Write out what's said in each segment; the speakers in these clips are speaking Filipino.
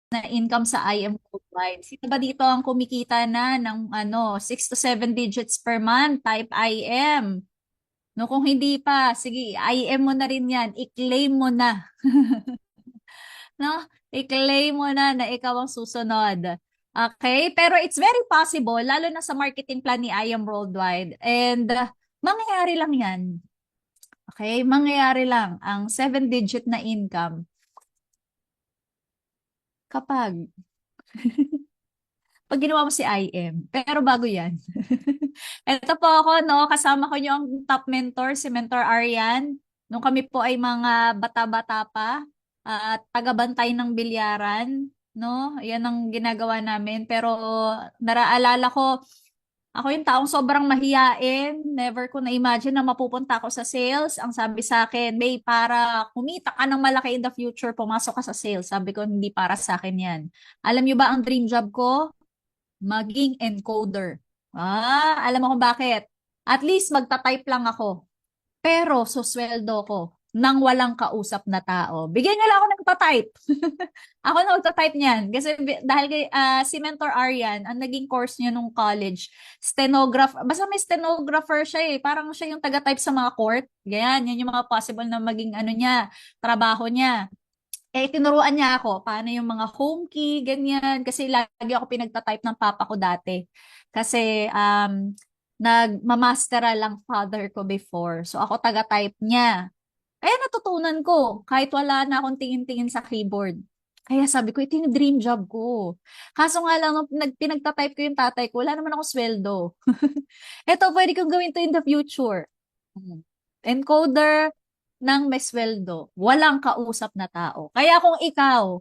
na income sa IM Worldwide. Sino ba dito ang kumikita na ng 6 to 7 digits per month? Type IM. No, kung hindi pa, sige, IM mo na rin yan. I-claim mo na. No? I-claim mo na ikaw ang susunod. Okay? Pero it's very possible, lalo na sa marketing plan ni IM Worldwide. And mangyayari lang yan. Okay? Mangyayari lang ang 7-digit na income kapag ginawa mo si IM. Pero bago yan. Ito po ako, no, kasama ko yung top mentor, si Mentor Arian. Nung kami po ay mga bata-bata pa, at tagabantay ng bilyaran, no? Yan ang ginagawa namin. Pero naraalala ko, ako yung taong sobrang mahiyain. Never ko na-imagine na mapupunta ako sa sales. Ang sabi sa akin, May, para kumita ka ng malaki in the future, pumasok ka sa sales. Sabi ko, hindi para sa akin yan. Alam niyo ba ang dream job ko? Maging encoder. Alam mo kung bakit? At least magta-type lang ako. Pero susweldo ko nang walang kausap na tao. Bigyan niyo lang ako ng type. Ako na magta-type niyan. Kasi dahil si Mentor Arian, ang naging course niya nung college, stenographer. Basta may stenographer siya eh. Parang siya yung taga-type sa mga court. Ganyan, yan yung mga possible na maging ano niya, trabaho niya. Tinuruan niya ako paano yung mga home key, ganyan. Kasi lagi ako pinagta-type ng papa ko dati. Kasi nagmamastera lang father ko before. So ako taga-type niya. Kaya natutunan ko kahit wala na akong tingin-tingin sa keyboard. Kaya sabi ko, ito yung dream job ko. Kaso nga lang, nung pinagta-type ko yung tatay ko, wala naman ako sweldo. Ito, pwede kong gawin to in the future. Encoder ng may sweldo. Walang kausap na tao. Kaya kung ikaw,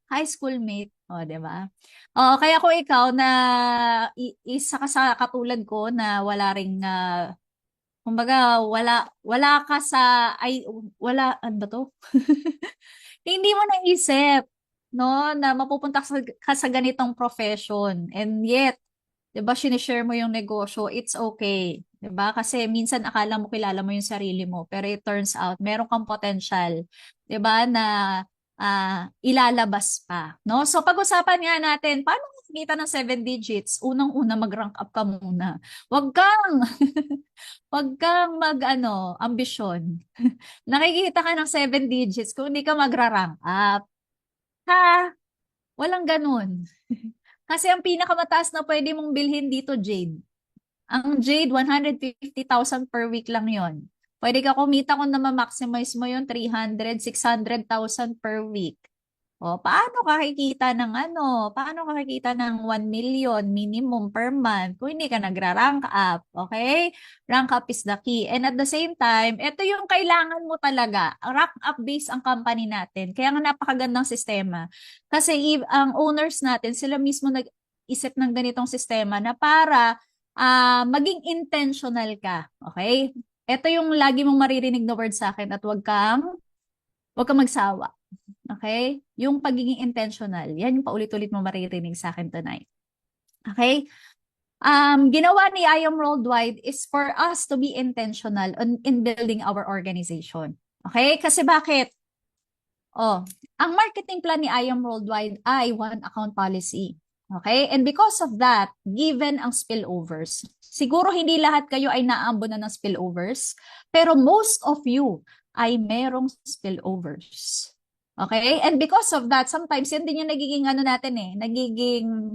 high school mate, di ba? Kaya kung ikaw na isa ka sa katulad ko na wala ring kumbaga wala ka sa wala ano ba to? Hindi mo naisip no na mapupunta ka sa ganitong profession and yet 'di ba sinishare mo yung negosyo, it's okay. 'Di ba? Kasi minsan akala mo kilala mo yung sarili mo, pero it turns out meron kang potential, 'di ba, na ilalabas pa, no? So pag-usapan nga natin, paano kita ng 7 digits? Unang-una mag-rank up ka muna. Huwag kang Huwag kang ambisyon. Nakikita ka ng 7 digits kung hindi ka magra-rank up. Ha? Walang ganun. Kasi ang pinakamataas na pwede mong bilhin dito, Jade. Ang Jade, 150,000 per week lang yon. Pwede ka kumita kung na ma-maximize mo yung 300, 600,000 per week. O, paano ka kikita ng 1 million minimum per month kung hindi ka nagra-rank up, okay? Rank up is the key. And at the same time, ito yung kailangan mo talaga. Rank up based ang company natin. Kaya nga napakagandang sistema. Kasi ang owners natin, sila mismo nag-isip ng ganitong sistema na para maging intentional ka, okay? Ito yung lagi mong maririnig na word sa akin at wag kang magsawa. Okay? Yung pagiging intentional, yan yung paulit-ulit mo maririnig sa akin tonight. Okay? Ginawa ni I Am Worldwide is for us to be intentional in building our organization. Okay? Kasi bakit? Ang marketing plan ni I Am Worldwide ay one account policy. Okay? And because of that, given ang spillovers, siguro hindi lahat kayo ay naambunan ng spillovers, pero most of you ay merong spillovers. Okay? And because of that, sometimes yan din yung nagiging natin nagiging,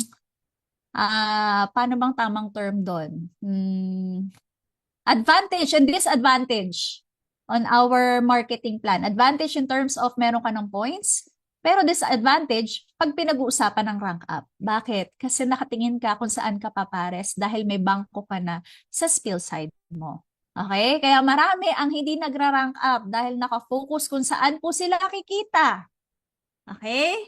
paano bang tamang term doon? Advantage and disadvantage on our marketing plan. Advantage in terms of meron ka ng points, pero disadvantage pag pinag-uusapan ng rank up. Bakit? Kasi nakatingin ka kung saan ka papares dahil may bangko ka na sa skill side mo. Okay? Kaya marami ang hindi nagra-rank up dahil nakafocus kung saan po sila kikita. Okay?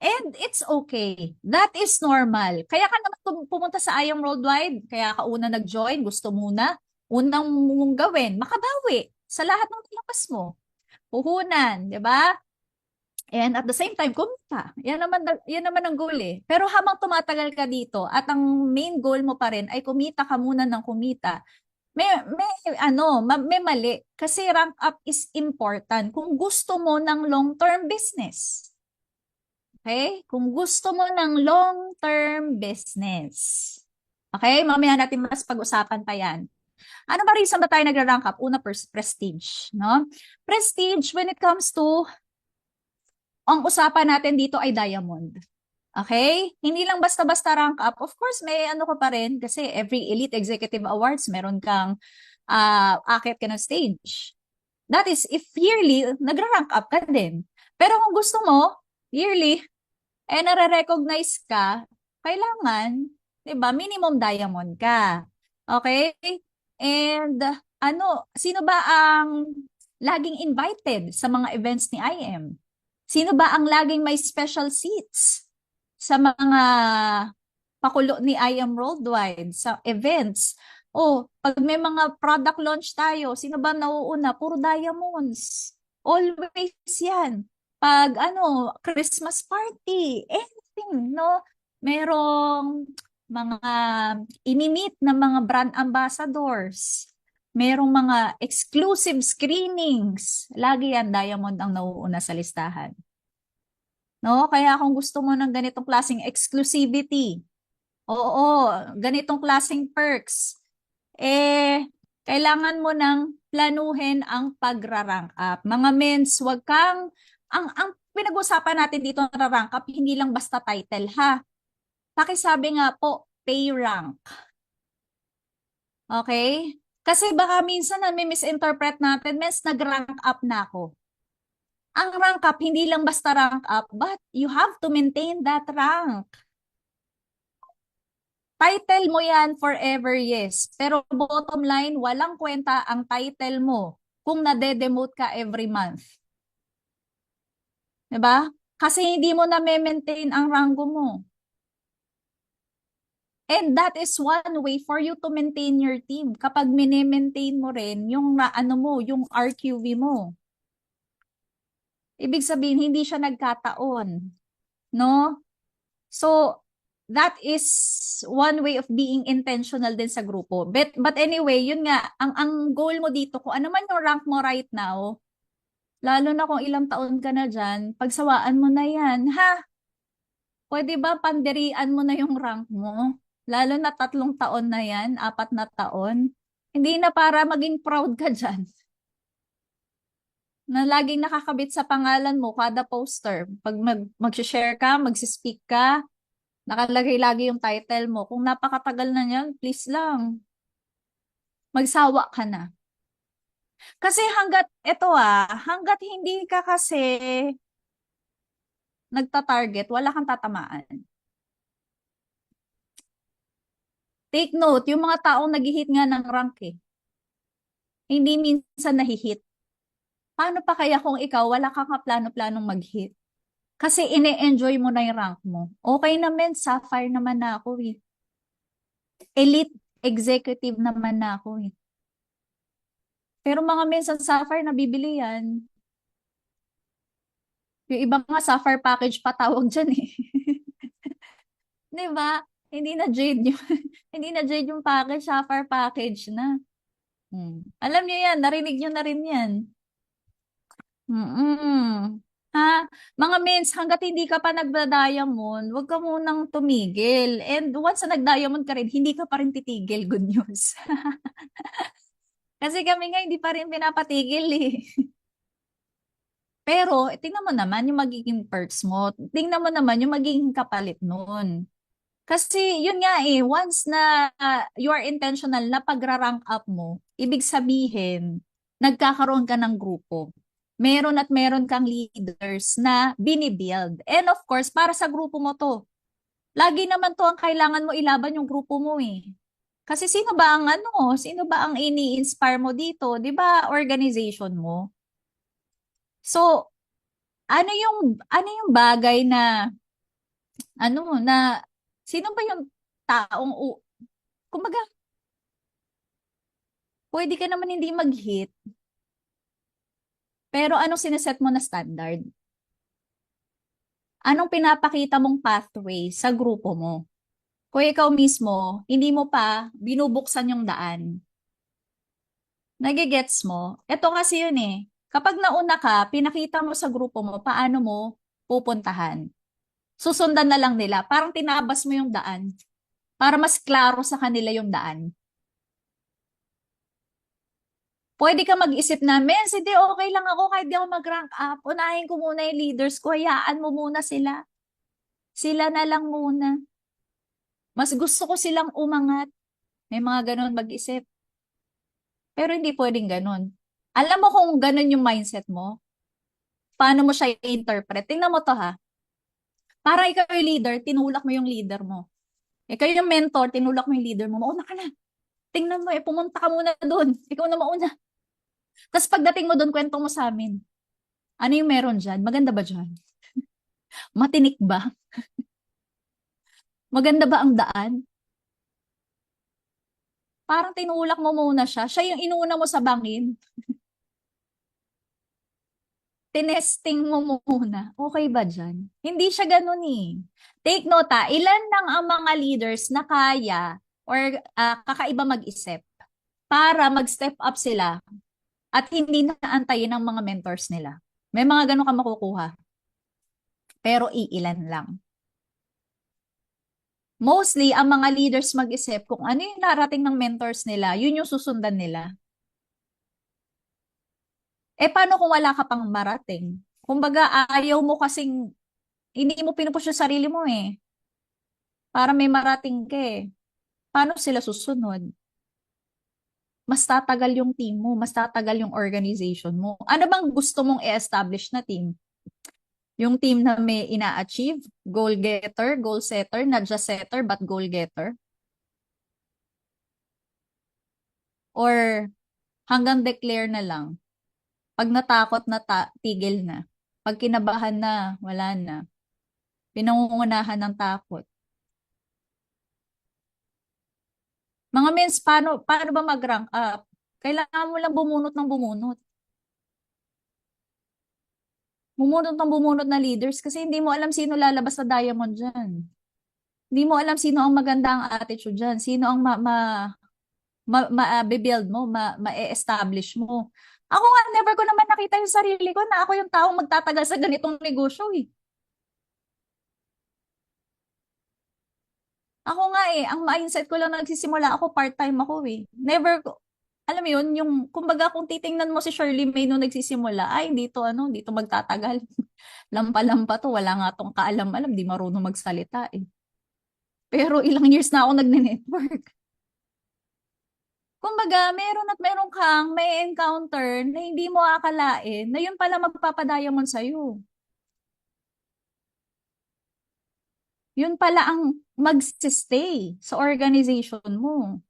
And it's okay. That is normal. Kaya ka naman pumunta sa IAM Worldwide. Kaya ka una nag-join, gusto muna. Unang mong gawin, makabawi sa lahat ng nilabas mo. Puhunan, di ba? And at the same time, kumita. Yan naman ang goal eh. Pero habang tumatagal ka dito at ang main goal mo pa rin ay kumita ka muna ng kumita, may mali. Kasi rank up is important kung gusto mo ng long-term business. Okay? Kung gusto mo ng long-term business. Okay? Mamaya natin mas pag-usapan pa yan. Ano ba reason ba tayo nagra-rank up? Una, prestige, no? Prestige, when it comes to, ang usapan natin dito ay diamond. Okay? Hindi lang basta-basta rank up. Of course, may ano ka pa rin kasi every Elite Executive Awards, meron kang akit ka ng stage. That is, if yearly, nagra-rank up ka din. Pero kung gusto mo, yearly, nare-recognize ka, kailangan, 'di ba, minimum diamond ka. Okay? And sino ba ang laging invited sa mga events ni IM? Sino ba ang laging may special seats sa mga pakulo ni IM Worldwide sa events? Pag may mga product launch tayo, sino ba nauuna? Puro diamonds. Always yan. Pag Christmas party, anything, no? Merong mga inimit na mga brand ambassadors. Merong mga exclusive screenings. Lagi yan, diamond ang nauuna sa listahan. No? Kaya kung gusto mo ng ganitong klaseng exclusivity, oo, ganitong klaseng perks, kailangan mo nang planuhin ang pagra-rank up. Mga mens, wag kang, ang pinag-usapan natin dito na rank up, hindi lang basta title ha. Pakisabi nga po, pay rank. Okay? Kasi baka minsan na may misinterpret natin, mens, nag-rank up na ako. Ang rank up, hindi lang basta rank up, but you have to maintain that rank. Title mo yan forever, yes. Pero bottom line, walang kwenta ang title mo kung nade-demote ka every month. 'Di ba? Kasi hindi mo na maintain ang rango mo. And that is one way for you to maintain your team. Kapag mini-maintain mo rin yung yung RQV mo. Ibig sabihin, hindi siya nagkataon. No? So, that is one way of being intentional din sa grupo. But anyway, yun nga, ang goal mo dito, kung ano man yung rank mo right now, lalo na kung ilang taon ka na dyan, pagsawaan mo na yan, ha? Pwede ba pandirian mo na yung rank mo? Lalo na 3 taon na yan, 4 na taon. Hindi na para maging proud ka dyan. Na laging nakakabit sa pangalan mo kada poster. Pag mag-share ka, mag-speak ka, nakalagay lagi yung title mo. Kung napakatagal na niyan, please lang. Magsawa ka na. Kasi hanggat hindi ka kasi nagta-target, wala kang tatamaan. Take note, yung mga taong nag-hit nga ng rank hindi minsan nahihit. Paano pa kaya kung ikaw, wala kang plano-planong mag-hit? Kasi ine-enjoy mo na yung rank mo. Okay naman, sapphire naman na ako Elite executive naman na ako Pero mga minsan sapphire, nabibili yan. Yung iba nga sapphire package pa tawag dyan Di ba? Hindi na jade yung, hindi na jade yung package, sapphire package na. Alam niyo yan, narinig niyo na rin yan. Ha? Mga mens, hanggat hindi ka pa nagda-diamond, huwag ka munang tumigil. And once na nag-diamond ka rin, hindi ka pa rin titigil. Good news. Kasi kami nga hindi pa rin pinapatigil Pero, tingnan mo naman yung magiging perks mo. Tingnan mo naman yung magiging kapalit nun. Kasi, yun nga once na you are intentional na pagra-rank up mo, ibig sabihin, nagkakaroon ka ng grupo. Meron at meron kang leaders na binibuild. And of course, para sa grupo mo to. Lagi naman to ang kailangan mo ilaban yung grupo mo Kasi sino ba ang ini-inspire mo dito? 'Di ba organization mo? So, ano yung bagay na na sino ba yung taong kumbaga pwede ka naman hindi mag-hit, pero anong sineset mo na standard? Anong pinapakita mong pathway sa grupo mo? Kung ikaw mismo, hindi mo pa binubuksan yung daan. Nagigets mo? Ito kasi yun Kapag nauna ka, pinakita mo sa grupo mo paano mo pupuntahan. Susundan na lang nila. Parang tinabas mo yung daan para mas klaro sa kanila yung daan. Pwede ka mag-isip na, Mens, hindi okay lang ako kahit di ako mag-rank up. Unahin ko muna yung leaders ko. Hayaan mo muna sila. Sila na lang muna. Mas gusto ko silang umangat. May mga ganun mag-isip. Pero hindi pwedeng ganun. Alam mo kung ganun yung mindset mo, paano mo siya i-interpret? Tingnan mo to ha. Para ikaw yung leader, tinulak mo yung leader mo. Ikaw yung mentor, tinulak mo yung leader mo. Mauna ka na. Tingnan mo pumunta ka muna doon. Ikaw na mauna. Tapos pagdating mo doon, kwento mo sa amin. Ano yung meron dyan? Maganda ba dyan? Matinik ba? Maganda ba ang daan? Parang tinulak mo muna siya. Siya yung inuna mo sa bangin. Tinesting mo muna. Okay ba dyan? Hindi siya ganun eh. Take note ilan lang ang mga leaders na kaya or kakaiba mag-isip para mag-step up sila at hindi na antayin ng mga mentors nila. May mga ganun ka makukuha. Pero iilan lang. Mostly, ang mga leaders mag-isip kung ano yung narating ng mentors nila, yun yung susundan nila. Paano kung wala ka pang marating? Kumbaga, ayaw mo kasing, hindi mo pinupush yung sarili mo eh. Para may marating ka eh. Paano sila susunod? Mas tatagal yung team mo, mas tatagal yung organization mo. Ano bang gusto mong i-establish na team? Yung team na may ina-achieve, goal getter, goal setter, not just setter but goal getter? Or hanggang declare na lang? Pag natakot na tigil na. Pag kinabahan na, wala na. Pinangungunahan ng takot. Mga mens, paano ba mag-rank up? Kailangan mo lang bumunot ng bumunot. Bumunot ng bumunot na leaders kasi hindi mo alam sino lalabas sa diamond dyan. Hindi mo alam sino ang maganda ang attitude dyan. Sino ang ma-build mo, ma-establish mo. Ako nga, never ko naman nakita yung sarili ko na ako yung taong magtatagal sa ganitong negosyo eh. Ako nga ang mindset ko lang nagsisimula ako, part-time ako eh. Never ko, alam mo yun, yung, kumbaga kung titingnan mo si Shirley May nung nagsisimula, ay, dito magtatagal. Lampa-lampa to, wala nga tong kaalam-alam, di marunong magsalita eh. Pero ilang years na ako nagne-network. Kumbaga, meron kang may encounter na hindi mo akalain na yun pala magpapadiamond sa'yo. Yun pala ang magsistay sa organization mo.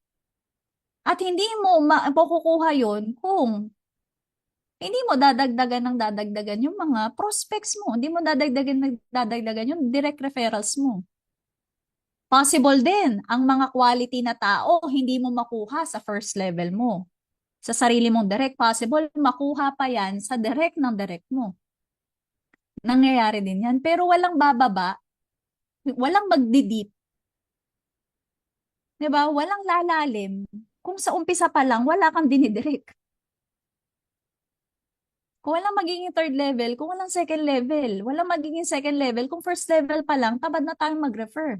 At hindi mo makukuha yun kung hindi mo dadagdagan ng dadagdagan yung mga prospects mo. Hindi mo dadagdagan yung direct referrals mo. Possible din ang mga quality na tao hindi mo makuha sa first level mo. Sa sarili mong direct, possible makuha pa yan sa direct ng direct mo. Nangyayari din yan. Pero walang bababa, walang magdidip. Diba? Walang lalalim. Kung sa umpisa pa lang, wala kang dinidirect. Kung walang magiging third level, kung walang second level, walang magiging second level, kung first level pa lang, tabad na tayong mag-refer.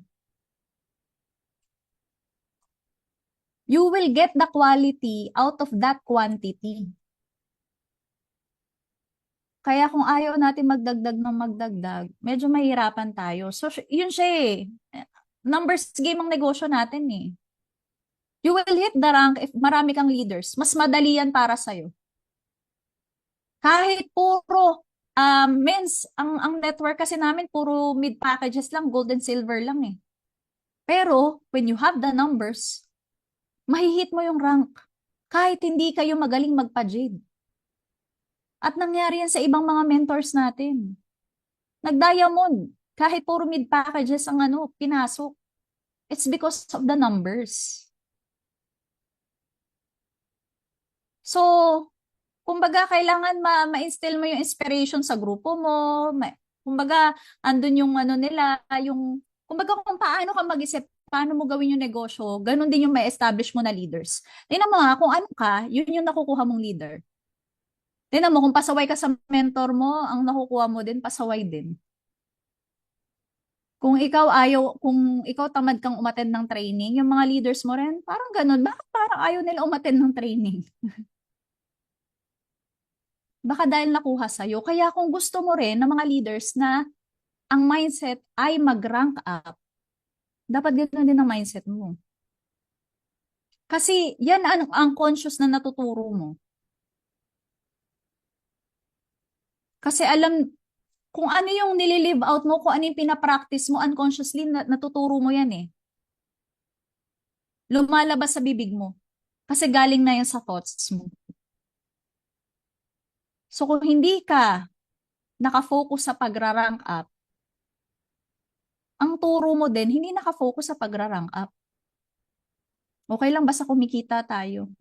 You will get the quality out of that quantity. Kaya kung ayaw natin magdagdag ng magdagdag, medyo mahirapan tayo. So, yun siya eh. Numbers game ang negosyo natin eh. You will hit the rank if marami kang leaders. Mas madali yan para sa'yo. Kahit puro mens, ang network kasi namin puro mid packages lang, gold and silver lang eh. Pero when you have the numbers, mahihit mo yung rank. Kahit hindi kayo magaling magpa-jade. At nangyari yan sa ibang mga mentors natin. Nag-diamond. Kahit puro mid packages ang pinasok. It's because of the numbers. So, kumbaga, kailangan ma-instill mo yung inspiration sa grupo mo. Kumbaga, andun yung nila, kumbaga kung paano ka mag-isip, paano mo gawin yung negosyo, ganun din yung ma-establish mo na leaders. Tingnan mo kung ano ka, yun yung nakukuha mong leader. Tingnan mo, kung pasaway ka sa mentor mo, ang nakukuha mo din, pasaway din. kung ikaw tamad kang umattend ng training, yung mga leaders mo rin, parang ganun. Bakit parang ayaw nila umattend ng training? Baka dahil nakuha sa'yo. Kaya kung gusto mo rin ng mga leaders na ang mindset ay mag-rank up, dapat ganoon din ang mindset mo. Kasi yan ang conscious na natuturo mo. Kasi alam, kung ano yung nililive out mo, kung ano yung pinapractice mo, unconsciously, natuturo mo yan eh. Lumalabas sa bibig mo. Kasi galing na yan sa thoughts mo. So kung hindi ka nakafocus sa pagra-rank up, ang turo mo din, hindi nakafocus sa pagra-rank up. Okay lang basta kumikita tayo.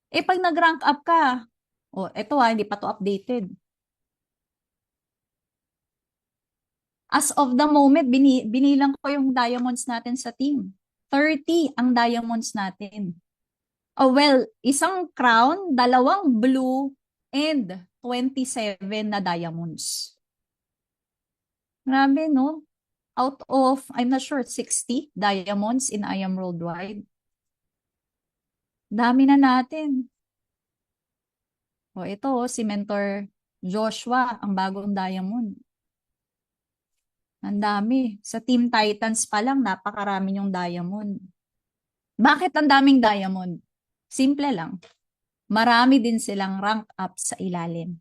Eh pag nag-rank up ka, oh, eto hindi pa to updated. As of the moment, binilang ko yung diamonds natin sa team. 30 ang diamonds natin. Oh well, isang crown, dalawang blue, and 27 na diamonds. Grabe, no? Out of, I'm not sure, 60 diamonds in I Am Worldwide. Dami na natin. O ito, si Mentor Joshua, ang bagong diamond. Ang dami. Sa Team Titans pa lang, napakarami yung diamond. Bakit ang daming diamond? Simple lang. Marami din silang rank up sa ilalim.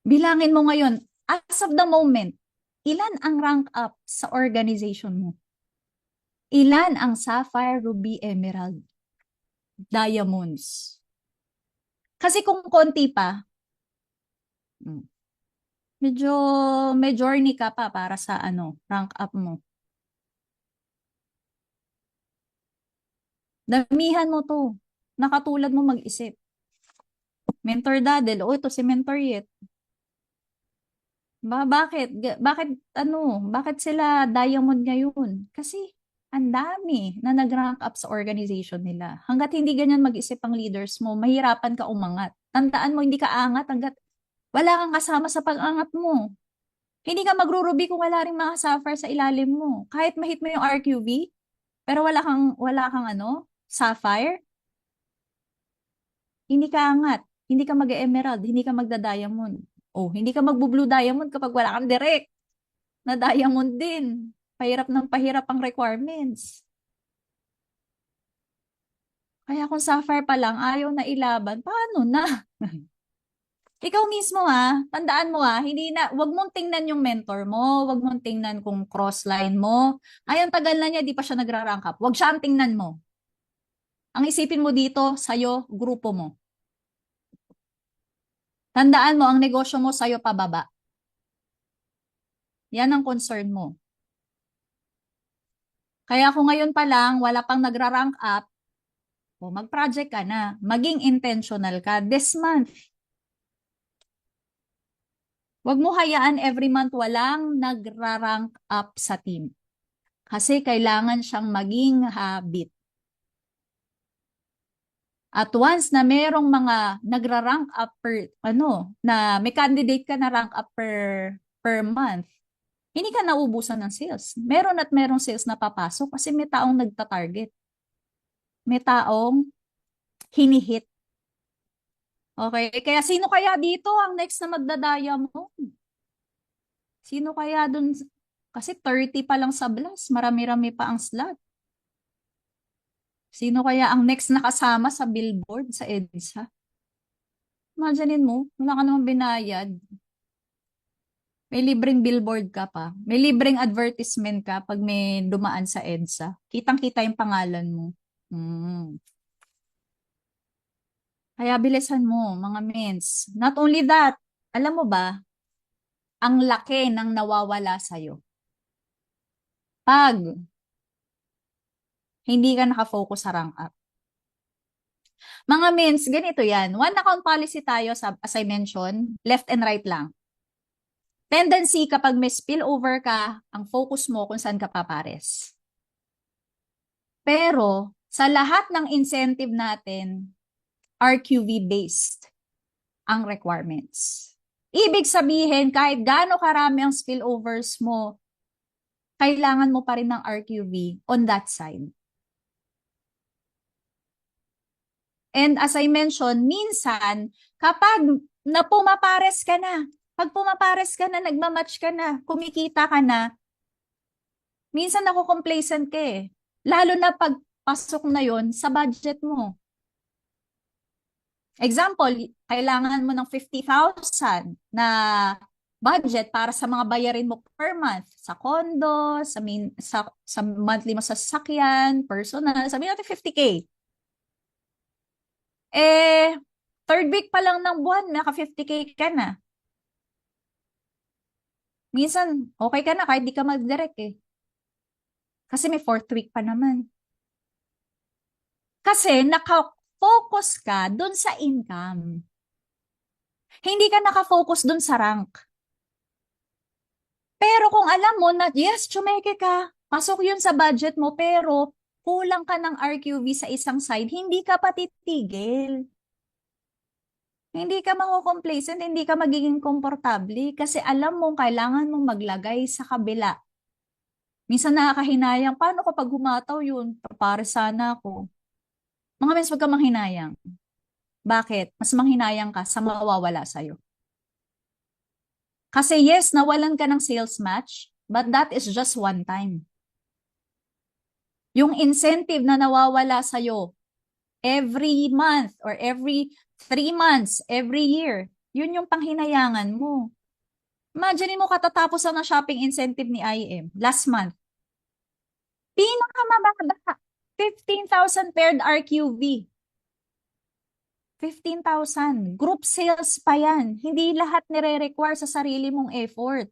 Bilangin mo ngayon, as of the moment, ilan ang rank up sa organization mo? Ilan ang Sapphire, Ruby, Emerald, Diamonds? Kasi kung konti pa, hmm, medyo may journey ka pa para sa rank up mo. Damihan mo to. Nakatulad mo mag-isip. Mentor Dadel, ito si Mentor Yet. Bakit sila diamond ngayon? Kasi ang dami na nag-rank up sa organization nila. Hanggat hindi ganyan mag-isip ang leaders mo, mahirapan ka umangat. Tandaan mo, hindi ka angat hanggat wala kang kasama sa pag-angat mo. Hindi ka magrurubi kung wala ring mga sapphire sa ilalim mo. Kahit mahit mo yung RQV, pero wala kang sapphire, hindi ka angat. Hindi ka mag-emerald, hindi ka magda-diamond. Oh, hindi ka magbo-blue diamond kapag wala kang direct na diamond din. Pahirap ng pahirap ang requirements. Kaya kung sapphire pa lang, ayaw na ilaban, paano na? Ikaw mismo tandaan mo wag mong tingnan yung mentor mo, wag mong tingnan kung crossline mo. Ay, ang tagal na niya, di pa siya nagra-rank up. Wag siya ang tingnan mo. Ang isipin mo dito, sa'yo, grupo mo. Tandaan mo, ang negosyo mo sa'yo pababa. Yan ang concern mo. Kaya kung ngayon pa lang, wala pang nagra-rank up, mag-project ka na. Maging intentional ka this month. Huwag mo hayaan every month walang nagra-rank up sa team. Kasi kailangan siyang maging habit. At once na merong mga nagra-rank up na may candidate ka na rank up per month, hindi ka naubusan ng sales. Meron at merong sales na papasok kasi may taong nagta-target. May taong hinihit. Okay? Kaya sino kaya dito ang next na magda-diamond? Sino kaya dun? Kasi 30 pa lang sa blast. Marami-rami pa ang slot. Sino kaya ang next na kasama sa billboard sa EDSA? Imaginein mo, wala ka namang binayad. May libreng billboard ka pa. May libreng advertisement ka pag may dumaan sa EDSA. Kitang-kita yung pangalan mo. Hmm. Kaya bilisan mo, mga mens. Not only that, alam mo ba, ang laki ng nawawala sa'yo. Pag hindi ka nakafocus sa rank up. Mga mens, ganito yan. One account policy tayo, as I mentioned, left and right lang. Tendency kapag may spillover ka, ang focus mo kung saan ka papares. Pero, sa lahat ng incentive natin, RQV-based ang requirements. Ibig sabihin, kahit gaano karami ang spillovers mo, kailangan mo pa rin ng RQV on that side. And as I mentioned, minsan, kapag pumapares ka na, pag pumapares ka na, nagmamatch ka na, kumikita ka na, minsan complacent ka eh. Lalo na pag pasok na yon sa budget mo. Example, kailangan mo ng 50,000 na budget para sa mga bayarin mo per month sa condo, sa monthly mo sa sasakyan, personal, sabihin natin 50K. Eh, third week pa lang ng buwan, naka 50K ka na. Minsan, okay ka na kahit di ka mag-direct eh. Kasi may fourth week pa naman. Kasi naka-focus ka dun sa income. Hindi ka naka-focus dun sa rank. Pero kung alam mo na, yes, tsumeke ka, pasok yun sa budget mo, pero kulang ka ng RQV sa isang side, hindi ka pa titigil. Hindi ka mako-complacent, hindi ka magiging komportable kasi alam mo kailangan mong maglagay sa kabila. Minsan nakakahinayang, paano kapag humataw yun? Para sana ako. Mga mens, wag ka manghinayang. Bakit? Mas manghinayang ka sa mawawala sa'yo. Kasi yes, nawalan ka ng sales match, but that is just one time. Yung incentive na nawawala sa'yo every month or every 3 months, every year, yun yung panghinayangan mo. Imagine mo katatapos na shopping incentive ni IM last month. Pinakamababa, 15,000 paired RQV. 15,000. Group sales pa yan. Hindi lahat nire-require sa sarili mong effort.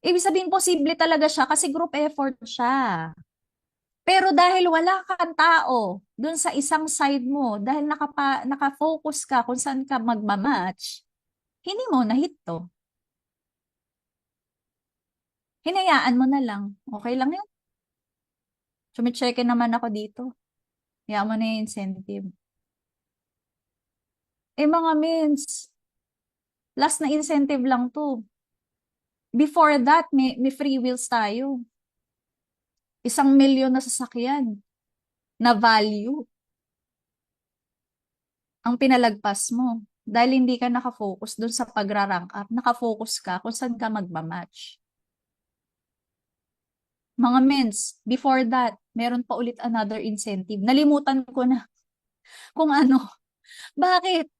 Ibig sabihin, posible talaga siya kasi group effort siya. Pero dahil wala kang tao dun sa isang side mo, dahil nakafocus ka kung saan ka magmamatch, hindi mo na-hit to. Hinayaan mo na lang. Okay lang yun. Sumicheck naman ako dito. Hayaan mo na yung incentive. Eh mga mins, last na incentive lang to. Before that, may free wheels tayo. 1 milyon na sasakyan na value ang pinalagpas mo. Dahil hindi ka nakafocus dun sa pagra-rank up, nakafocus ka kung saan ka magmamatch. Mga mens, before that, meron pa ulit another incentive. Nalimutan ko na kung ano. Bakit?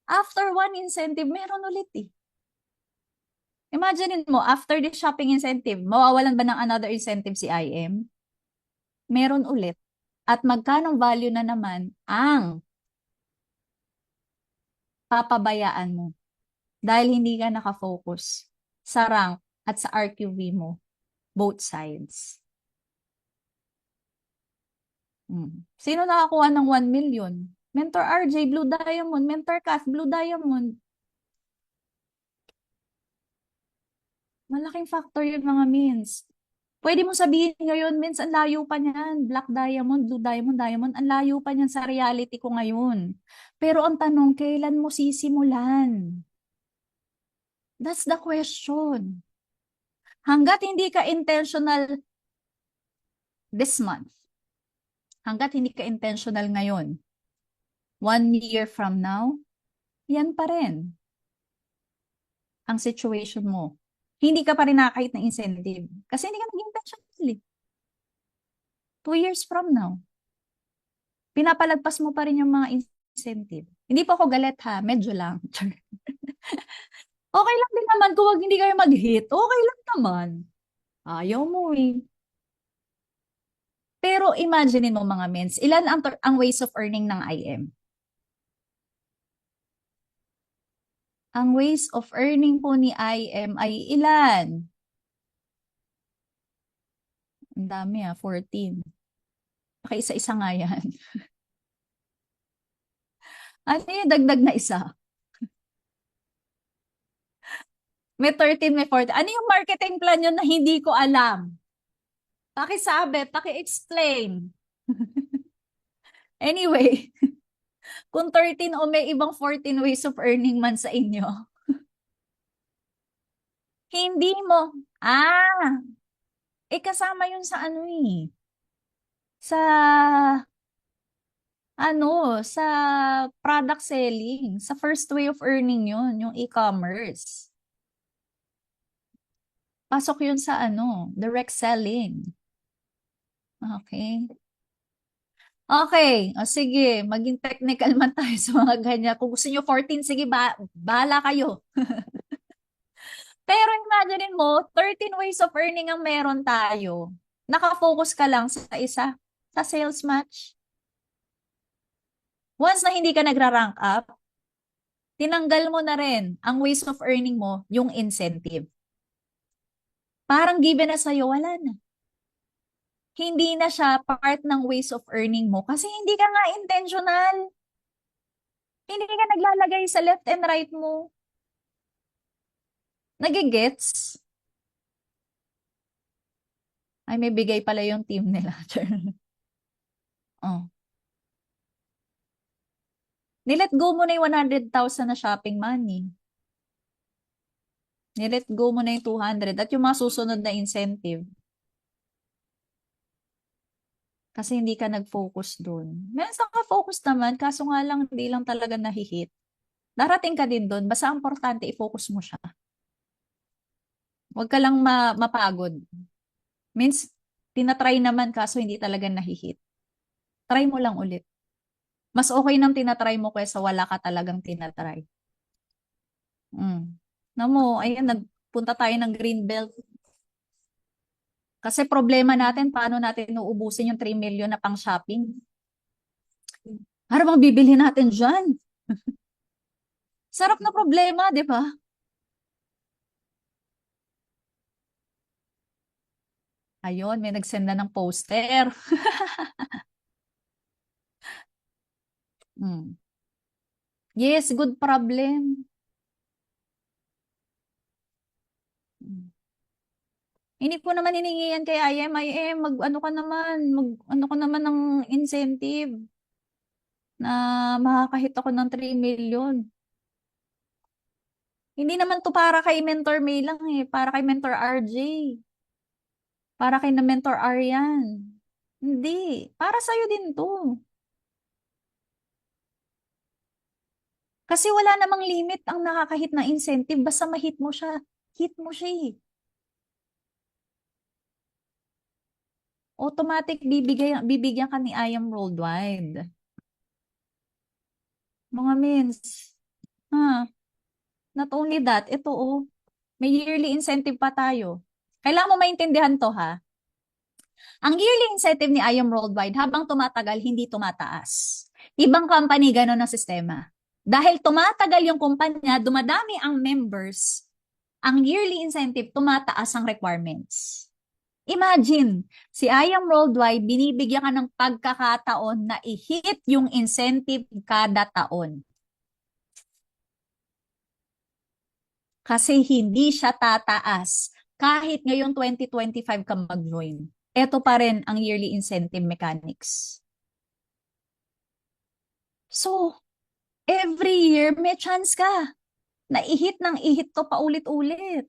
After one incentive, meron ulit eh. Imagine mo, after the shopping incentive, mawawalan ba ng another incentive si IM? Meron ulit. At magkanong value na naman ang papabayaan mo dahil hindi ka nakafocus sa rank at sa RQV mo, both sides. Sino nakakuha ng 1 million? Mentor RJ, Blue Diamond. Mentor Kath, Blue Diamond. Malaking factor yun mga mins. Pwede mo sabihin ngayon, mins, ang layo pa niyan. Black Diamond, Blue Diamond, Diamond, ang layo pa niyan sa reality ko ngayon. Pero ang tanong, kailan mo sisimulan? That's the question. Hanggat hindi ka intentional this month, hanggat hindi ka intentional ngayon, 1 year from now, yan pa rin ang situation mo. Hindi ka pa rin nakakahit ng incentive. Kasi hindi ka nag-intentional eh. 2 years from now, pinapalagpas mo pa rin yung mga incentive. Hindi po ako galit ha, medyo lang. Okay lang din naman kung wag hindi kayo mag-hit. Okay lang naman. Ayaw mo eh. Pero imagine mo mga mens, ilan ang ways of earning ng IM? Ang ways of earning po ni IM ay ilan? Ang dami 14. Paki-isa-isa nga yan. Ano yung dagdag na isa? May 13, may 14. Ano yung marketing plan yun na hindi ko alam? Pakisabi, paki-explain. Anyway, Kung 13 o may ibang 14 ways of earning man sa inyo. Hindi mo. Kasama yun sa ano eh. Sa sa product selling. Sa first way of earning yun, yung e-commerce. Pasok yun sa direct selling. Okay. Okay, o sige, maging technical man tayo sa mga ganyan. Kung gusto nyo 14, sige, bahala kayo. Pero imagine mo, 13 ways of earning ang meron tayo. Nakafocus ka lang sa isa, sa sales match. Once na hindi ka nagra-rank up, tinanggal mo na rin ang ways of earning mo, yung incentive. Parang given na sa'yo, wala na. Hindi na siya part ng ways of earning mo kasi hindi ka nga intentional. Hindi ka naglalagay sa left and right mo. Nagigets? Ay, may bigay pala yung team nila. Oh. Nilet go mo na yung 100,000 na shopping money. Nilet go mo na yung 200 at yung mga susunod na incentive. Kasi hindi ka nag-focus dun. Meron sa ka-focus naman, kaso nga lang hindi lang talaga nahihit. Darating ka din dun, basta ang importante i-focus mo siya. Huwag ka lang mapagod. Means, tinatry naman kaso hindi talaga nahihit. Try mo lang ulit. Mas okay nang tinatry mo kaysa wala ka talagang tinatry. Namo, ayan, nagpunta tayo ng green belt. Kasi problema natin, paano natin uubusin yung 3 million na pang shopping? Ano bang bibili natin dyan? Sarap na problema, di ba? Ayun, may nagsend na ng poster. Hmm. Yes, good problem. Hmm. Hindi ko naman hiningi yan kay IM, mag-ano ka naman, mag-ano ka naman ng incentive na makakahit ako ng 3 million. Hindi naman to para kay Mentor May lang para kay Mentor RJ. Para kay na Mentor Aryan. Hindi, para sa'yo din to. Kasi wala namang limit ang nakakahit na incentive basta ma-hit mo siya. Hit mo siya eh. Automatic bibigyan ka ni I Am Worldwide. Mga mins. Ha, not only that, ito may yearly incentive pa tayo. Kailangan mo maintindihan to ha. Ang yearly incentive ni I Am Worldwide habang tumatagal, hindi tumataas. Ibang company gano'n ang sistema. Dahil tumatagal yung kumpanya, dumadami ang members, ang yearly incentive, tumataas ang requirements. Imagine, si I Am Worldwide, binibigyan ka ng pagkakataon na i-hit yung incentive kada taon. Kasi hindi siya tataas. Kahit ngayong 2025 ka mag-join. Ito pa rin ang yearly incentive mechanics. So, every year may chance ka na i-hit ng i-hit to paulit-ulit.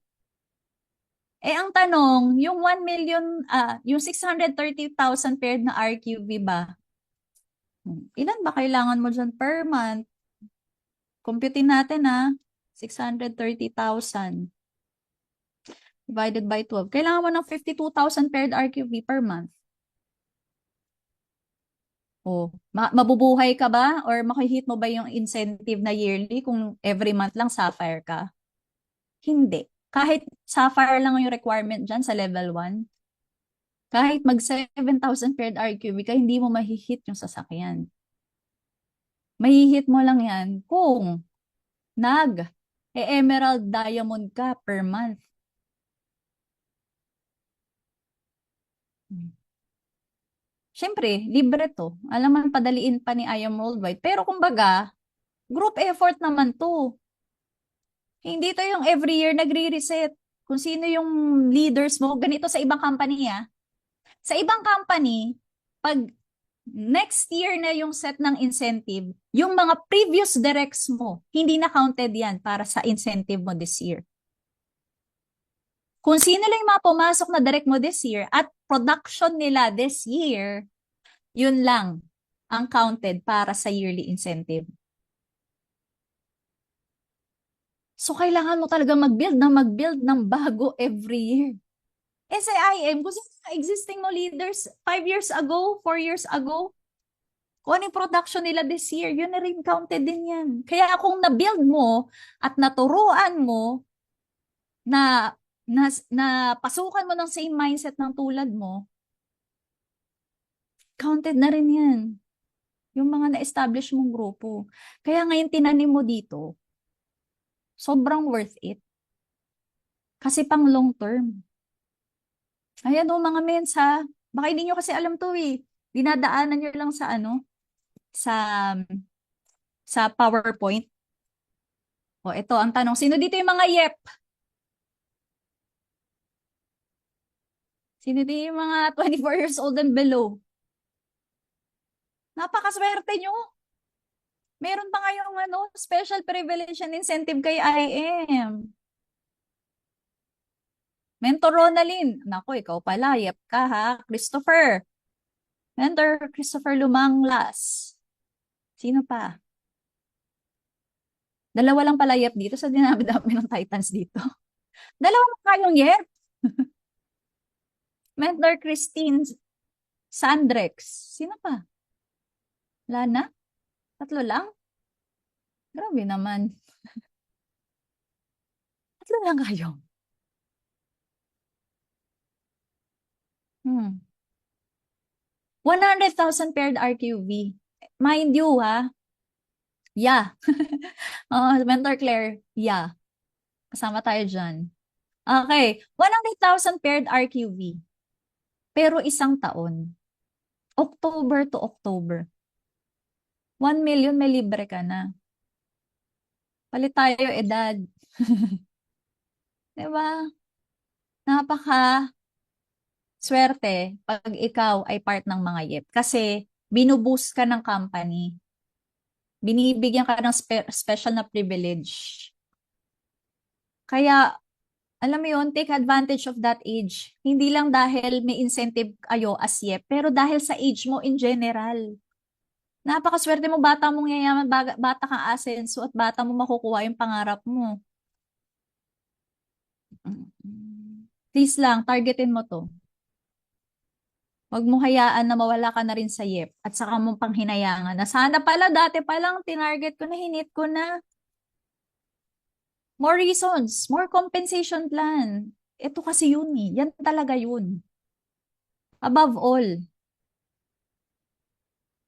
Ang tanong, yung 1 million, yung 630,000 paired na RQV ba? Ilan ba kailangan mo dyan per month? Computein natin 630,000 divided by 12. Kailangan mo ng 52,000 paired RQV per month. Mabubuhay ka ba? Or makihit mo ba yung incentive na yearly kung every month lang Sapphire ka? Hindi. Kahit Sapphire lang yung requirement dyan sa level 1, kahit mag 7,000 paired RQB ka, hindi mo mahihit yung sasakyan. Mahihit mo lang yan kung Emerald Diamond ka per month. Siyempre, libre to. Alam man, padaliin pa ni I Am Worldwide. Pero kumbaga, group effort naman to. Hindi to yung every year nagre-reset. Kung sino yung leaders mo, ganito sa ibang company Sa ibang company, pag Next year na yung set ng incentive, yung mga previous directs mo, hindi na counted yan para sa incentive mo this year. Kung sino lang yung mga pumasok na direct mo this year at production nila this year, yun lang ang counted para sa yearly incentive. So, kailangan mo talaga mag-build ng bago every year. SIM, kung sino existing mo leaders 5 years ago, 4 years ago, kung ano yung production nila this year, yun na rin counted din yan. Kaya kung na-build mo at naturuan mo na pasukan mo ng same mindset ng tulad mo, counted na rin yan. Yung mga na-establish mong grupo. Kaya ngayon tinanim mo dito, sobrang worth it. Kasi pang long term. Ayan o mga mens ha. Baka hindi nyo kasi alam to eh. Dinadaanan nyo lang sa sa sa PowerPoint. O ito ang tanong, sino dito yung mga YEP? Sino dito yung mga 24 years old and below? Napakaswerte nyo. Meron pa ngayong special privilege and incentive kay IM. Mentor Ronalyn. Naku, ikaw pala. YEP ka ha. Christopher. Mentor Christopher Lumanglas. Sino pa? Dalawa lang pala YEP dito sa dinami-dami ng Titans dito. Dalawa na kayong YEP. Mentor Christine Sandrex. Sino pa? Wala na? Tatlo lang? Grabe naman. Tatlo lang kayo. 100,000 paired RQV. Mind you, ha? Yeah. Mentor Claire, yeah. Kasama tayo dyan. Okay. 100,000 paired RQV. Pero isang taon. October to October. 1 million may libre ka na. Palit tayo edad. Diba? Napaka swerte pag ikaw ay part ng mga YEP. Kasi binuboost ka ng company. Binibigyan ka ng special na privilege. Kaya, alam mo yun, take advantage of that age. Hindi lang dahil may incentive kayo as YEP, pero dahil sa age mo in general. Napakaswerte mo, bata mong yayaman, bata kang asenso, at bata mo makukuha yung pangarap mo. Please lang, targetin mo to. Huwag mo hayaan na mawala ka na rin sa YEP at saka mong panghinayangan na sana pala dati pa lang tinarget ko na, hinit ko na. More reasons, more compensation plan. Ito kasi yun eh. Yan talaga yun. Above all.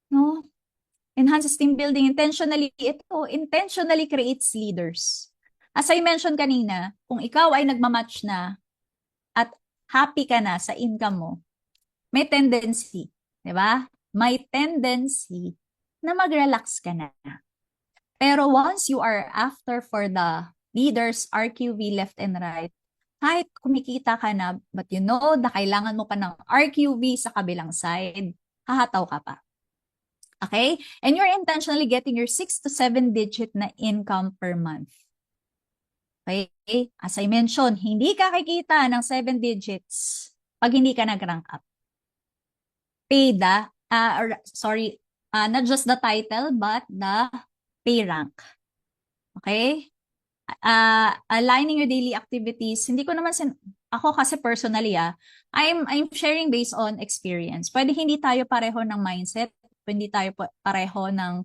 No? Enhances team building intentionally. Ito, intentionally creates leaders. As I mentioned kanina, kung ikaw ay nagmamatch na at happy ka na sa income mo, may tendency, di ba? May tendency na mag-relax ka na. Pero once you are after for the leaders, RQV left and right, kahit kumikita ka na, but you know na kailangan mo pa ng RQV sa kabilang side, hahataw ka pa. Okay? And you're intentionally getting your 6 to 7 digit na income per month. Okay? As I mentioned, hindi ka kikita ng 7 digits pag hindi ka nag-rank up. Pay the, not just the title, but the pay rank. Okay? Aligning your daily activities, hindi ko naman, ako kasi personally, I'm sharing based on experience. Pwede hindi tayo pareho ng mindset, hindi tayo pareho ng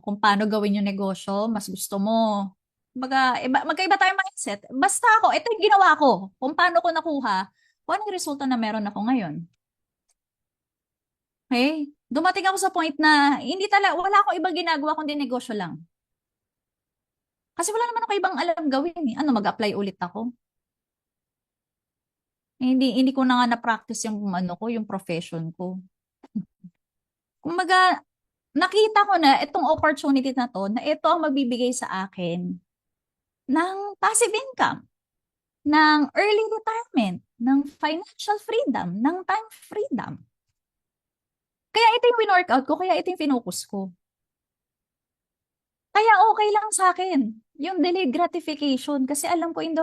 kung paano gawin yung negosyo, mas gusto mo. Magkaiba tayong mindset. Basta ako, ito yung ginawa ko. Kung paano ko nakuha, kung anong resulta na meron ako ngayon. Okay? Dumating ako sa point na wala akong ibang ginagawa kundi negosyo lang. Kasi wala naman ako ibang alam gawin eh. Ano, mag-apply ulit ako? Hindi ko na nga na-practice yung profession ko. Kumbaga, nakita ko na itong opportunity na to, na ito ang magbibigay sa akin ng passive income, ng early retirement, ng financial freedom, ng time freedom. Kaya ito yung win-workout ko, kaya ito yung finokus ko. Kaya okay lang sa akin yung delayed gratification kasi alam ko in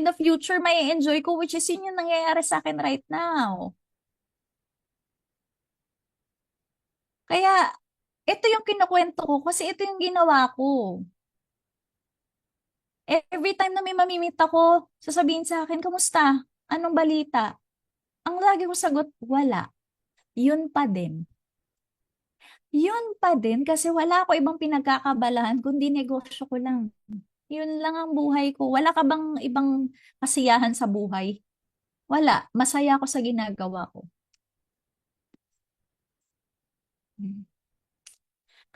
the future may enjoy ko, which is yun yung nangyayari sa akin right now. Kaya ito yung kinukwento ko kasi ito yung ginawa ko. Every time na may mamimit ako, sasabihin sa akin, "Kamusta? Anong balita?" Ang lagi kong sagot, "Wala." Yun pa din. Yun pa din kasi wala ako ibang pinagkakabalahan kundi negosyo ko lang. Yun lang ang buhay ko. Wala ka bang ibang kasiyahan sa buhay? Wala. Masaya ako sa ginagawa ko. Hmm.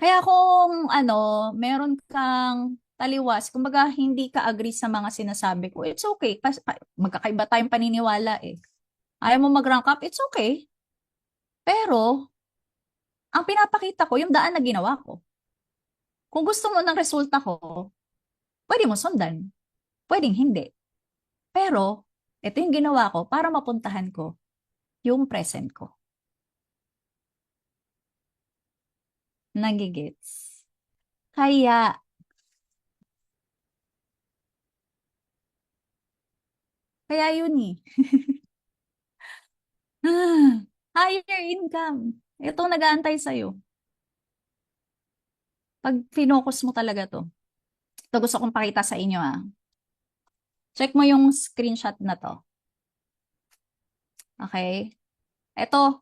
Kaya kung ano, meron kang taliwas, kumbaga hindi ka agree sa mga sinasabi ko, it's okay. Kasi magkakaiba tayong paniniwala eh. Ayaw mo mag-rank up, it's okay. Pero, ang pinapakita ko, yung daan na ginawa ko. Kung gusto mo ng resulta ko, pwede mo sundan. Pwedeng hindi. Pero, ito yung ginawa ko para mapuntahan ko yung present ko. Nagigits. Kaya, kaya yun eh. Higher income. Ito nag-aantay sa'yo. Pag finokus mo talaga to. Ito gusto kong pakita sa inyo ah. Check mo yung screenshot na to. Okay? Ito,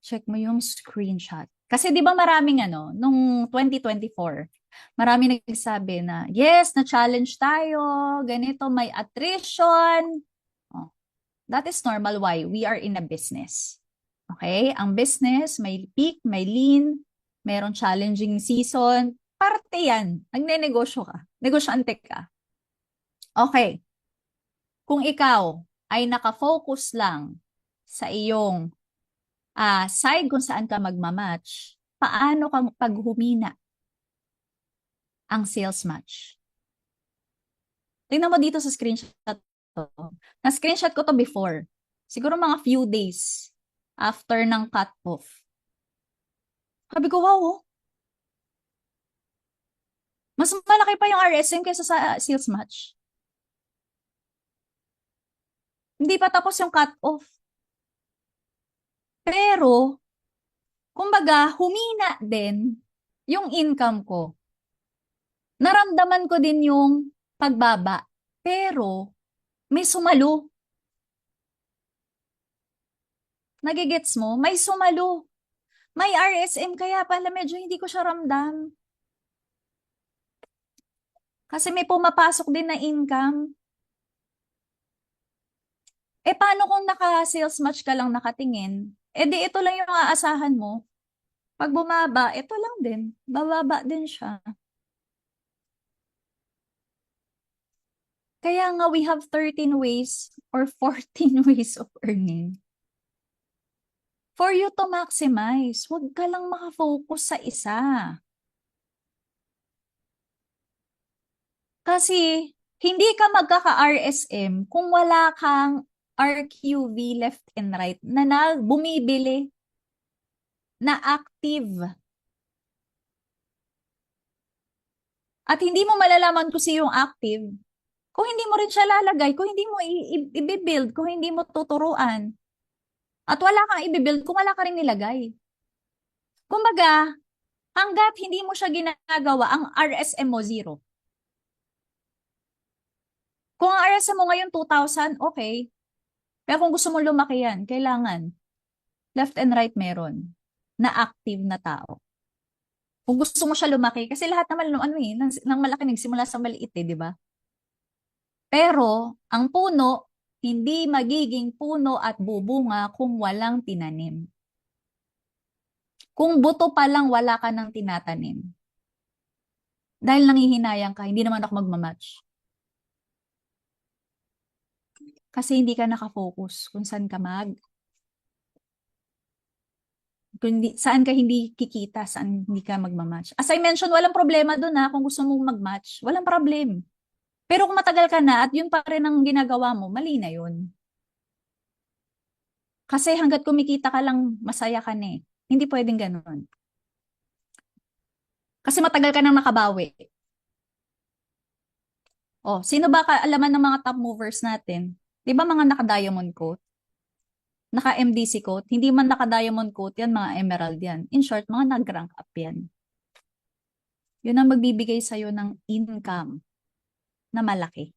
check mo yung screenshot. Kasi 'di ba maraming ano, nung 2024, marami nagsabi na, yes, na-challenge tayo, ganito, may attrition. Oh, that is normal. Why? We are in a business. Okay? Ang business, may peak, may lean, merong challenging season. Parte yan. Nagne-negosyo ka. Negosyante ka. Okay. Kung ikaw ay nakafocus lang sa iyong side kung saan ka magmamatch, paano ka pag humina ang sales match? Tingnan mo dito sa screenshot to. Na-screenshot ko to before. Siguro mga few days after ng cut-off. Sabi ko, wow, oh. Mas malaki pa yung RSM kaysa sa sales match. Hindi pa tapos yung cut-off. Pero, kumbaga, humina din yung income ko. Naramdaman ko din yung pagbaba. Pero, may sumalo. Nagigets mo? May sumalo. May RSM kaya pala medyo hindi ko siya ramdam. Kasi may pumapasok din na income. Paano kung naka-sales match ka lang nakatingin? Di ito lang yung aasahan mo. Pag bumaba, ito lang din. Bababa din siya. Kaya nga we have 13 ways or 14 ways of earning. For you to maximize, huwag ka lang makafocus sa isa. Kasi hindi ka magkaka-RSM kung wala kang RQV left and right na bumibili na active. At hindi mo malalaman kung sino yung active kung hindi mo rin siya lalagay, kung hindi mo i-build, kung hindi mo tuturuan. At wala kang i-build kung wala ka rin nilagay. Kumbaga, hanggat hindi mo siya ginagawa, ang RSM mo zero. Kung ang RSM mo ngayon 2,000, okay. Pero kung gusto mo lumaki yan, kailangan left and right meron na active na tao. Kung gusto mo siya lumaki, kasi lahat naman ng malaki nagsimula sa maliit di ba? Pero ang puno, hindi magiging puno at bubunga kung walang tinanim. Kung buto pa lang wala ka nang tinatanim. Dahil nangihinayang ka, hindi naman ako magmamatch. Kasi hindi ka nakafocus kung saan ka saan ka hindi kikita, saan hindi ka magmamatch. As I mentioned, walang problema doon kung gusto mong magmatch. Walang problem. Pero kung matagal ka na at yun pa rin ang ginagawa mo, mali na yun. Kasi hanggat kumikita ka lang, masaya ka na eh. Hindi pwedeng ganun. Kasi matagal ka nang nakabawi. Oh, sino ba kaalaman ng mga top movers natin? 'Di ba mga naka-diamond coat? Naka-MDC coat? Hindi man naka-diamond coat yan, mga emerald yan. In short, mga nag-rank up yan. Yun ang magbibigay sa'yo ng income na malaki.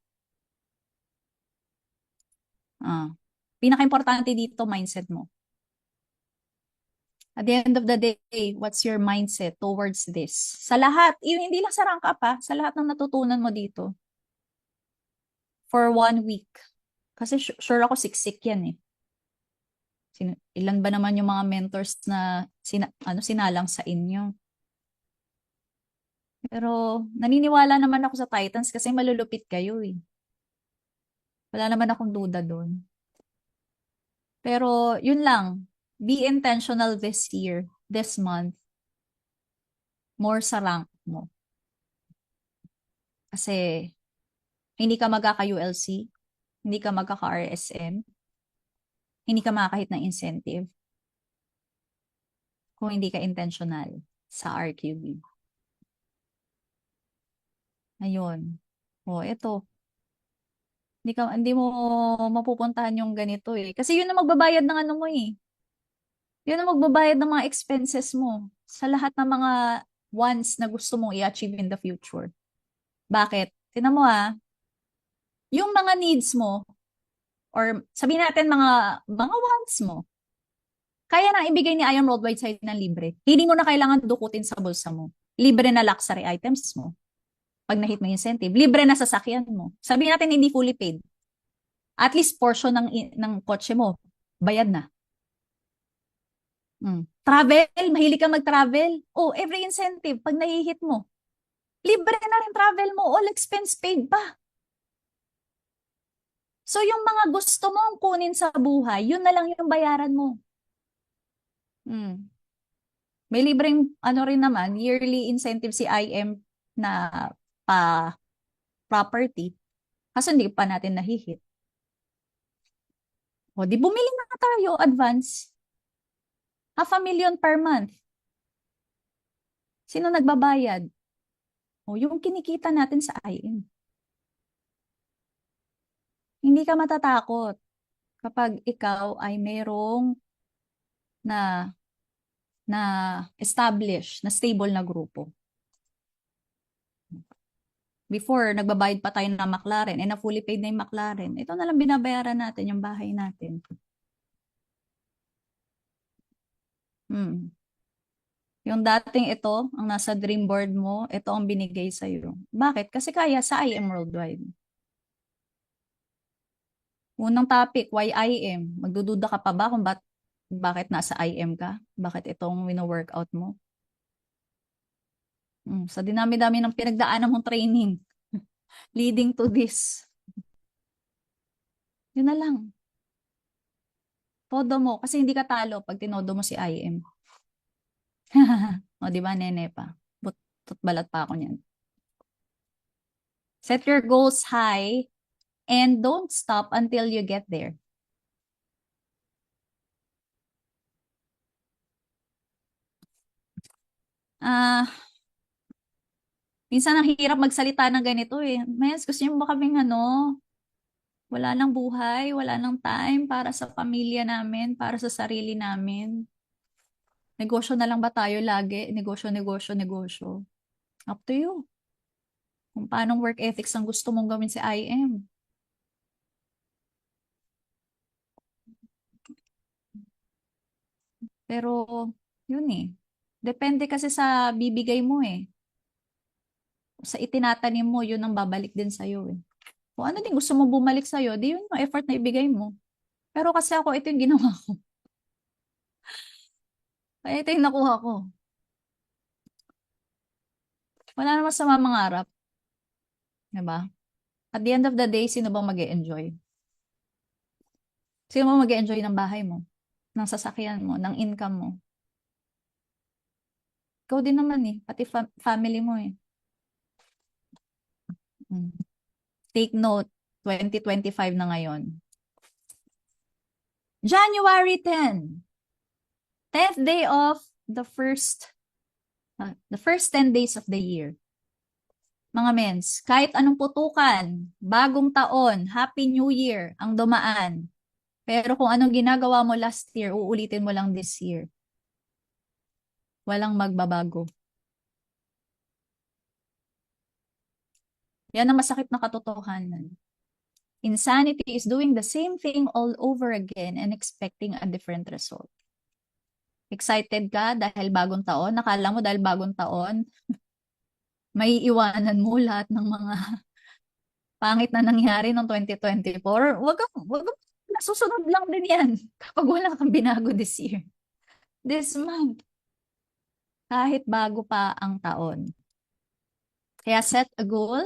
Ah. Pinaka-importante dito, mindset mo. At the end of the day, what's your mindset towards this? Sa lahat, hindi lang sa rank up ha, sa lahat ng natutunan mo dito. For 1 week. Kasi sure ako siksik yan eh. Ilan ba naman yung mga mentors na sinalang sa inyo? Pero naniniwala naman ako sa Titans kasi malulupit kayo eh. Wala naman akong duda doon. Pero yun lang, be intentional this year, this month, more sa rank mo. Kasi hindi ka magkaka-ULC, hindi ka magkaka-RSM, hindi ka makakahit ng incentive kung hindi ka intentional sa RQB. Ayun. O, eto. Hindi mo mapupuntahan yung ganito eh. Kasi yun ang magbabayad ng ano mo eh. Yun ang magbabayad ng mga expenses mo sa lahat ng mga wants na gusto mong i-achieve in the future. Bakit? Tingnan mo yung mga needs mo or sabihin natin mga wants mo, kaya na ibigay ni Ion Worldwide sa'yo ng libre. Hindi mo na kailangan dukutin sa bulsa mo. Libre na luxury items mo. Pag na-hit mo yung incentive, libre na sasakyan mo. Sabihin natin hindi fully paid. At least portion ng kotse mo, bayad na. Travel, mahilig ka mag-travel. Oh, every incentive, pag nahihit mo, libre na rin travel mo, all expense paid pa. So yung mga gusto mong kunin sa buhay, yun na lang yung bayaran mo. May libreng ano rin naman, yearly incentive si IM na pa property. Kaso hindi pa natin nahihit. O di bumili na tayo advance. 500,000 per month. Sino nagbabayad? O yung kinikita natin sa IM. Hindi ka matatakot kapag ikaw ay mayroong na na established, na stable na grupo. Before, nagbabayad pa tayo ng McLaren, na fully paid na yung McLaren. Ito na lang binabayaran natin, yung bahay natin. Yung dating ito, ang nasa dream board mo, ito ang binigay sa'yo. Bakit? Kasi kaya sa IM Worldwide. Unang topic, why IM? Magdududa ka pa ba kung bakit nasa IM ka? Bakit itong wino-workout mo? Sa dinami-dami ng pinagdaanan mong training leading to this. Yun na lang. Todo mo. Kasi hindi ka talo pag tinodo mo si IM. O, di ba, nene pa? Butot balat pa ako niyan. Set your goals high and don't stop until you get there. Minsan ang hirap magsalita ng ganito eh. Mas gusto niyo ba kaming wala nang buhay, wala nang time para sa pamilya namin, para sa sarili namin. Negosyo na lang ba tayo lagi? Negosyo, negosyo, negosyo. Up to you. Kung paanong work ethics ang gusto mong gawin si IM. Pero, yun eh. Depende kasi sa bibigay mo eh. Sa itinatanim mo, yun ang babalik din sa'yo eh. Kung ano din gusto mo bumalik sa'yo, di yun yung effort na ibigay mo. Pero kasi ako, ito yung ginawa ko. Kaya ito yung nakuha ko. Wala naman sa mga mangarap. Diba? At the end of the day, sino bang mag enjoy Sino bang mag enjoy ng bahay mo? Ng sasakyan mo? Ng income mo? Ikaw din naman eh. Pati family mo eh. Mm. Take note, 2025 na ngayon. January 10. 10th day of the first 10 days of the year. Mga mens, kahit anong putukan, bagong taon, Happy New Year ang dumaan. Pero kung anong ginagawa mo last year, uulitin mo lang this year. Walang magbabago. Yan ang masakit na katotohanan. Insanity is doing the same thing all over again and expecting a different result. Excited ka dahil bagong taon? Nakala mo dahil bagong taon, may iwanan mo lahat ng mga pangit na nangyari noong 2024. Wag kang, nasusunod lang din yan kapag wala kang binago this year. This month. Kahit bago pa ang taon. Kaya set a goal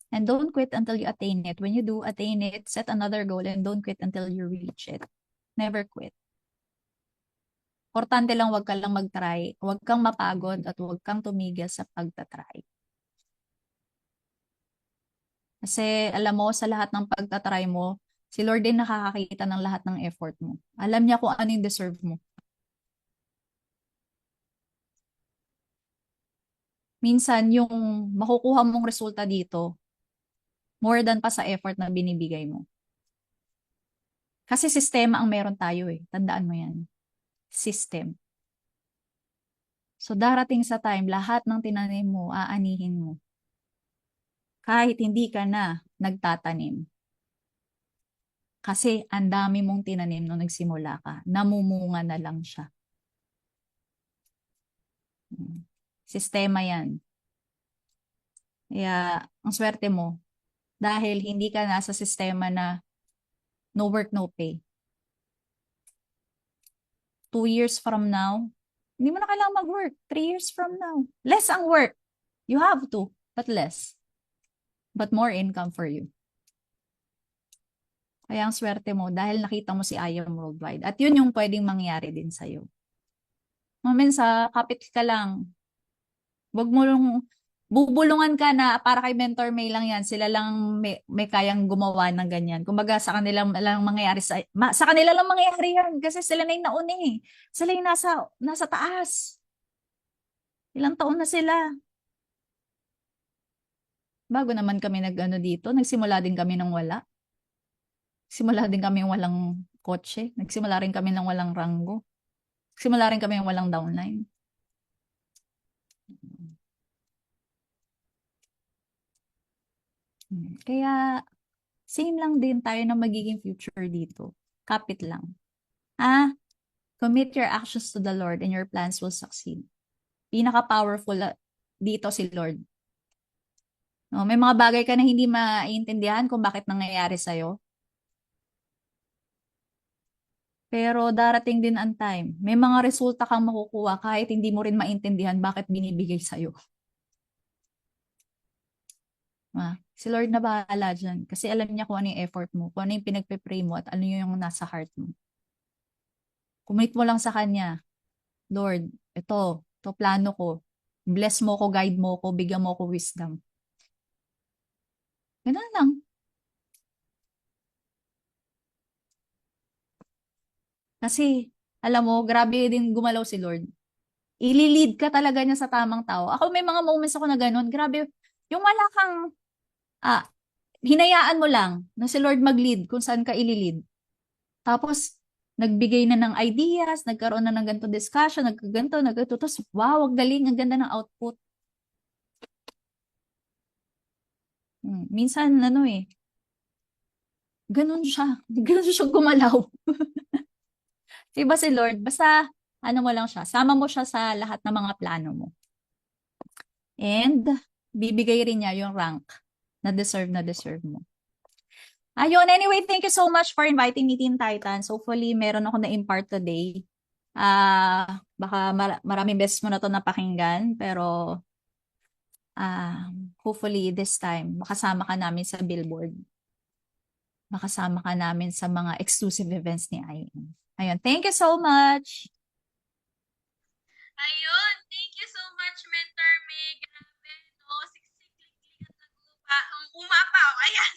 and don't quit until you attain it. When you do attain it, set another goal and don't quit until you reach it. Never quit. Importante lang wag ka lang mag-try, wag kang mapagod at wag kang tumigil sa pagtatry. Kasi alam mo, sa lahat ng pagtatry mo, si Lord din nakakakita ng lahat ng effort mo. Alam niya kung ano yung deserve mo. Minsan, yung makukuha mong resulta dito, more than pa sa effort na binibigay mo. Kasi sistema ang meron tayo eh. Tandaan mo yan. System. So darating sa time, lahat ng tinanim mo, aanihin mo. Kahit hindi ka na nagtatanim. Kasi ang dami mong tinanim nung nagsimula ka. Namumunga na lang siya. Sistema yan. Kaya, ang swerte mo, dahil hindi ka nasa sistema na no work, no pay. 2 years from now, hindi mo na kailangan mag-work. 3 years from now. Less ang work. You have to, but less. But more income for you. Kaya ang swerte mo dahil nakita mo si I Am Worldwide. At yun yung pwedeng mangyari din sa'yo. Sa kapit ka lang. Huwag mo lang, bubulungan ka na para kay Mentor May lang yan. Sila lang may kayang gumawa ng ganyan. Kumbaga sa kanila lang mangyayari sa kanila lang mangyayari yan kasi sila na yung nauna eh. Sila yung nasa taas. Ilang taon na sila. Bago naman kami nag-ano dito, nagsimula din kami ng wala. Simula din kami walang kotse. Nagsimula rin kami ng walang ranggo. Nagsimula rin kami ng walang downline. Kaya, same lang din tayo na magiging future dito. Kapit lang. Commit your actions to the Lord and your plans will succeed. Pinaka-powerful dito si Lord. No, may mga bagay ka na hindi maintindihan kung bakit nangyayari sa'yo. Pero darating din ang time. May mga resulta kang makukuha kahit hindi mo rin maintindihan bakit binibigay sa'yo. Si Lord na bahala dyan. Kasi alam niya kung ano yung effort mo, kung ano yung pinagpe-pray mo at ano yung nasa heart mo. Commit mo lang sa Kanya. Lord, ito plano ko. Bless mo ko, guide mo ko, bigyan mo ko wisdom. Ganun lang. Kasi, alam mo, grabe din gumalaw si Lord. Ililid ka talaga niya sa tamang tao. Ako may mga moments ako na ganun. Grabe, yung wala kang, hinayaan mo lang na si Lord mag-lead kung saan ka ililid. Tapos, nagbigay na ng ideas, nagkaroon na ng ganito discussion, nagkaganto. Tapos, wow, ang galing, ang ganda ng output. Minsan, ganun siya. Ganun siya gumalaw. Diba si Lord? Basta, mo lang siya. Sama mo siya sa lahat ng mga plano mo. And, bibigay rin niya yung rank na deserve mo. Ayun, anyway, thank you so much for inviting me, Teen Titans. Hopefully, meron ako na-impart today. Baka maraming beses mo na to napakinggan, pero hopefully this time, makasama ka namin sa billboard. Makasama ka namin sa mga exclusive events ni IM. Ayun, thank you so much! Ayun, thank you so much, Mentor May. Grabe, no? Siksik, ang umapaw. Ayan.